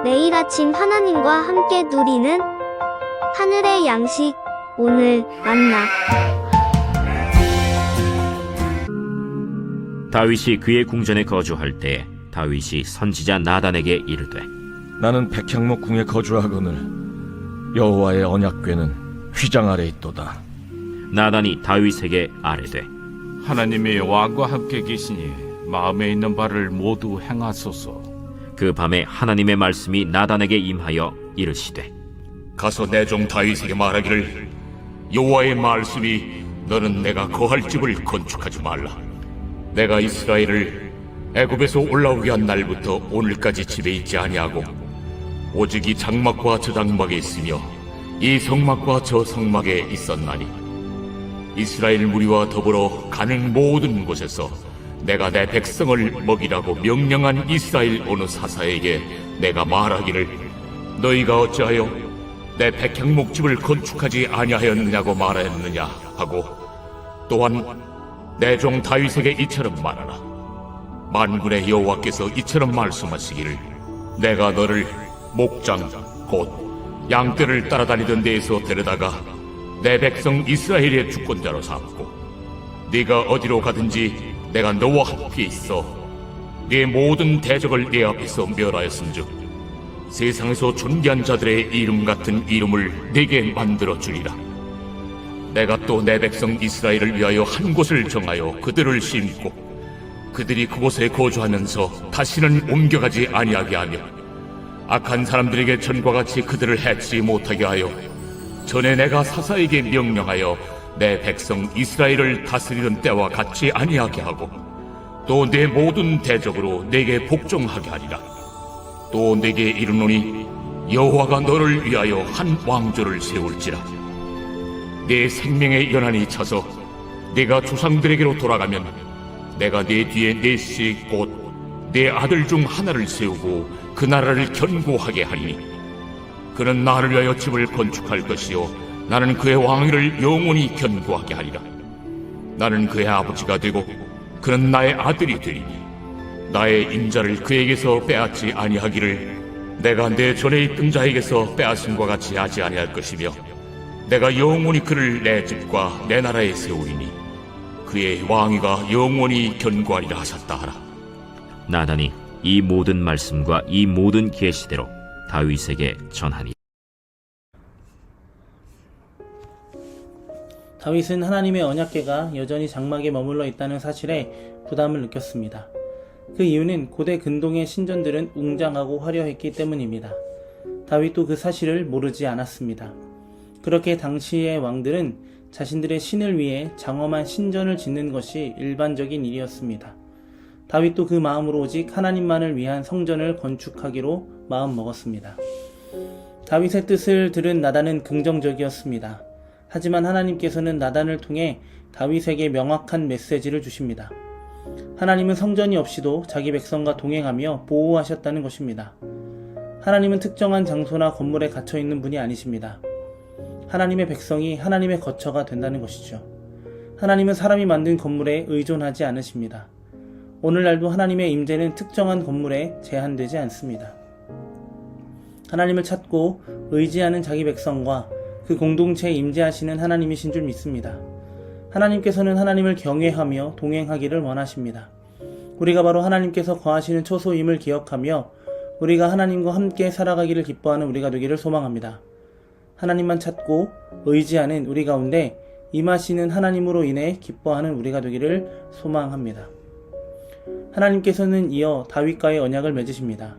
매일 아침 하나님과 함께 누리는 하늘의 양식, 오늘 만나. 다윗이 그의 궁전에 거주할 때 다윗이 선지자 나단에게 이르되, 나는 백향목 궁에 거주하거늘 여호와의 언약궤는 휘장 아래 있도다. 나단이 다윗에게 아뢰되, 하나님이 왕과 함께 계시니 마음에 있는 바를 모두 행하소서. 그 밤에 하나님의 말씀이 나단에게 임하여 이르시되, 가서 내 종 다윗에게 말하기를, 여호와의 말씀이 너는 내가 거할 집을 건축하지 말라. 내가 이스라엘을 애굽에서 올라오게 한 날부터 오늘까지 집에 있지 아니하고 오직 이 장막과 저 장막에 있으며 이 성막과 저 성막에 있었나니, 이스라엘 무리와 더불어 가는 모든 곳에서 내가 내 백성을 먹이라고 명령한 이스라엘 어느 사사에게 내가 말하기를, 너희가 어찌하여 내 백향목집을 건축하지 아니하였느냐고 말하였느냐 하고, 또한 내 종 다윗에게 이처럼 말하라. 만군의 여호와께서 이처럼 말씀하시기를, 내가 너를 목장 곧 양떼를 따라다니던 데에서 데려다가 내 백성 이스라엘의 주권자로 삼고, 네가 어디로 가든지 내가 너와 함께 있어 네 모든 대적을 네 앞에서 멸하였은즉 세상에서 존귀한 자들의 이름 같은 이름을 네게 만들어 주리라. 내가 또 내 백성 이스라엘을 위하여 한 곳을 정하여 그들을 심고 그들이 그곳에 거주하면서 다시는 옮겨가지 아니하게 하며 악한 사람들에게 전과 같이 그들을 해치 못하게 하여 전에 내가 사사에게 명령하여 내 백성 이스라엘을 다스리던 때와 같이 아니하게 하고, 또 내 모든 대적으로 내게 복종하게 하리라. 또 내게 이르노니, 여호와가 너를 위하여 한 왕조를 세울지라. 내 생명의 연한이 차서 내가 조상들에게로 돌아가면 내가 내 뒤에 넷씩 곧 내 아들 중 하나를 세우고 그 나라를 견고하게 하리니, 그는 나를 위하여 집을 건축할 것이요 나는 그의 왕위를 영원히 견고하게 하리라. 나는 그의 아버지가 되고 그는 나의 아들이 되리니, 나의 인자를 그에게서 빼앗지 아니하기를 내가 내 전에 있던 자에게서 빼앗음과 같이 하지 아니할 것이며, 내가 영원히 그를 내 집과 내 나라에 세우리니 그의 왕위가 영원히 견고하리라 하셨다 하라. 나단이 이 모든 말씀과 이 모든 계시대로 다윗에게 전하니, 다윗은 하나님의 언약궤가 여전히 장막에 머물러 있다는 사실에 부담을 느꼈습니다. 그 이유는 고대 근동의 신전들은 웅장하고 화려했기 때문입니다. 다윗도 그 사실을 모르지 않았습니다. 그렇게 당시의 왕들은 자신들의 신을 위해 장엄한 신전을 짓는 것이 일반적인 일이었습니다. 다윗도 그 마음으로 오직 하나님만을 위한 성전을 건축하기로 마음먹었습니다. 다윗의 뜻을 들은 나단은 긍정적이었습니다. 하지만 하나님께서는 나단을 통해 다윗에게 명확한 메시지를 주십니다. 하나님은 성전이 없이도 자기 백성과 동행하며 보호하셨다는 것입니다. 하나님은 특정한 장소나 건물에 갇혀 있는 분이 아니십니다. 하나님의 백성이 하나님의 거처가 된다는 것이죠. 하나님은 사람이 만든 건물에 의존하지 않으십니다. 오늘날도 하나님의 임재는 특정한 건물에 제한되지 않습니다. 하나님을 찾고 의지하는 자기 백성과 그 공동체에 임재하시는 하나님이신 줄 믿습니다. 하나님께서는 하나님을 경외하며 동행하기를 원하십니다. 우리가 바로 하나님께서 거하시는 처소임을 기억하며 우리가 하나님과 함께 살아가기를 기뻐하는 우리가 되기를 소망합니다. 하나님만 찾고 의지하는 우리 가운데 임하시는 하나님으로 인해 기뻐하는 우리가 되기를 소망합니다. 하나님께서는 이어 다윗과의 언약을 맺으십니다.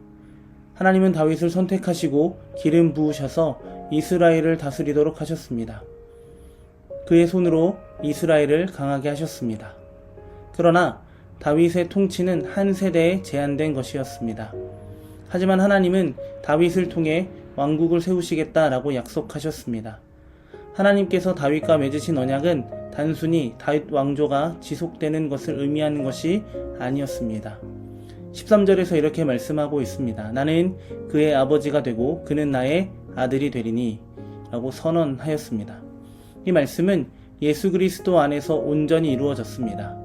하나님은 다윗을 선택하시고 기름 부으셔서 이스라엘을 다스리도록 하셨습니다. 그의 손으로 이스라엘을 강하게 하셨습니다. 그러나 다윗의 통치는 한 세대에 제한된 것이었습니다. 하지만 하나님은 다윗을 통해 왕국을 세우시겠다라고 약속하셨습니다. 하나님께서 다윗과 맺으신 언약은 단순히 다윗 왕조가 지속되는 것을 의미하는 것이 아니었습니다. 13절에서 이렇게 말씀하고 있습니다. 나는 그의 아버지가 되고 그는 나의 아들이 되리니 라고 선언하였습니다. 이 말씀은 예수 그리스도 안에서 온전히 이루어졌습니다.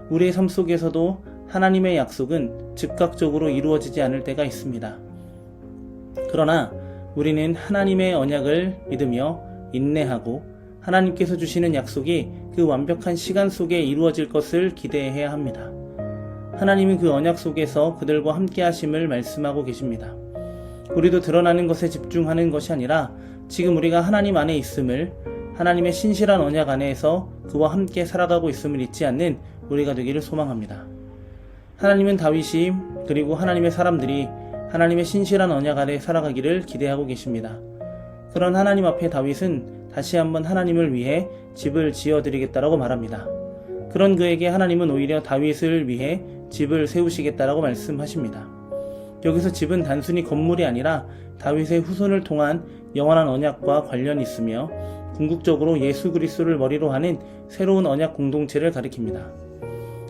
우리의 삶 속에서도 하나님의 약속은 즉각적으로 이루어지지 않을 때가 있습니다. 그러나 우리는 하나님의 언약을 믿으며 인내하고 하나님께서 주시는 약속이 그 완벽한 시간 속에 이루어질 것을 기대해야 합니다. 하나님은 그 언약 속에서 그들과 함께 하심을 말씀하고 계십니다. 우리도 드러나는 것에 집중하는 것이 아니라 지금 우리가 하나님 안에 있음을, 하나님의 신실한 언약 안에서 그와 함께 살아가고 있음을 잊지 않는 우리가 되기를 소망합니다. 하나님은 다윗이 그리고 하나님의 사람들이 하나님의 신실한 언약 아래 살아가기를 기대하고 계십니다. 그런 하나님 앞에 다윗은 다시 한번 하나님을 위해 집을 지어드리겠다라고 말합니다. 그런 그에게 하나님은 오히려 다윗을 위해 집을 세우시겠다라고 말씀하십니다. 여기서 집은 단순히 건물이 아니라 다윗의 후손을 통한 영원한 언약과 관련이 있으며 궁극적으로 예수 그리스도를 머리로 하는 새로운 언약 공동체를 가리킵니다.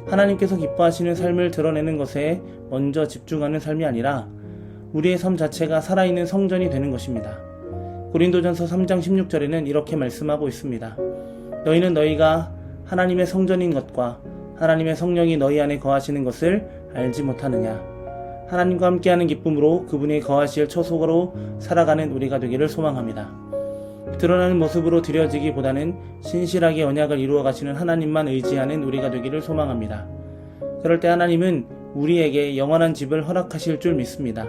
하나님께서 기뻐하시는 삶을 드러내는 것에 먼저 집중하는 삶이 아니라 우리의 삶 자체가 살아있는 성전이 되는 것입니다. 고린도전서 3장 16절에는 이렇게 말씀하고 있습니다. 너희는 너희가 하나님의 성전인 것과 하나님의 성령이 너희 안에 거하시는 것을 알지 못하느냐. 하나님과 함께하는 기쁨으로 그분이 거하실 처소로 살아가는 우리가 되기를 소망합니다. 드러나는 모습으로 드려지기보다는 신실하게 언약을 이루어 가시는 하나님만 의지하는 우리가 되기를 소망합니다. 그럴 때 하나님은 우리에게 영원한 집을 허락하실 줄 믿습니다.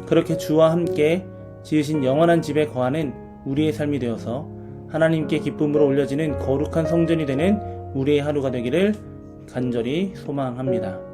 그렇게 주와 함께 지으신 영원한 집에 거하는 우리의 삶이 되어서 하나님께 기쁨으로 올려지는 거룩한 성전이 되는 우리의 하루가 되기를 간절히 소망합니다.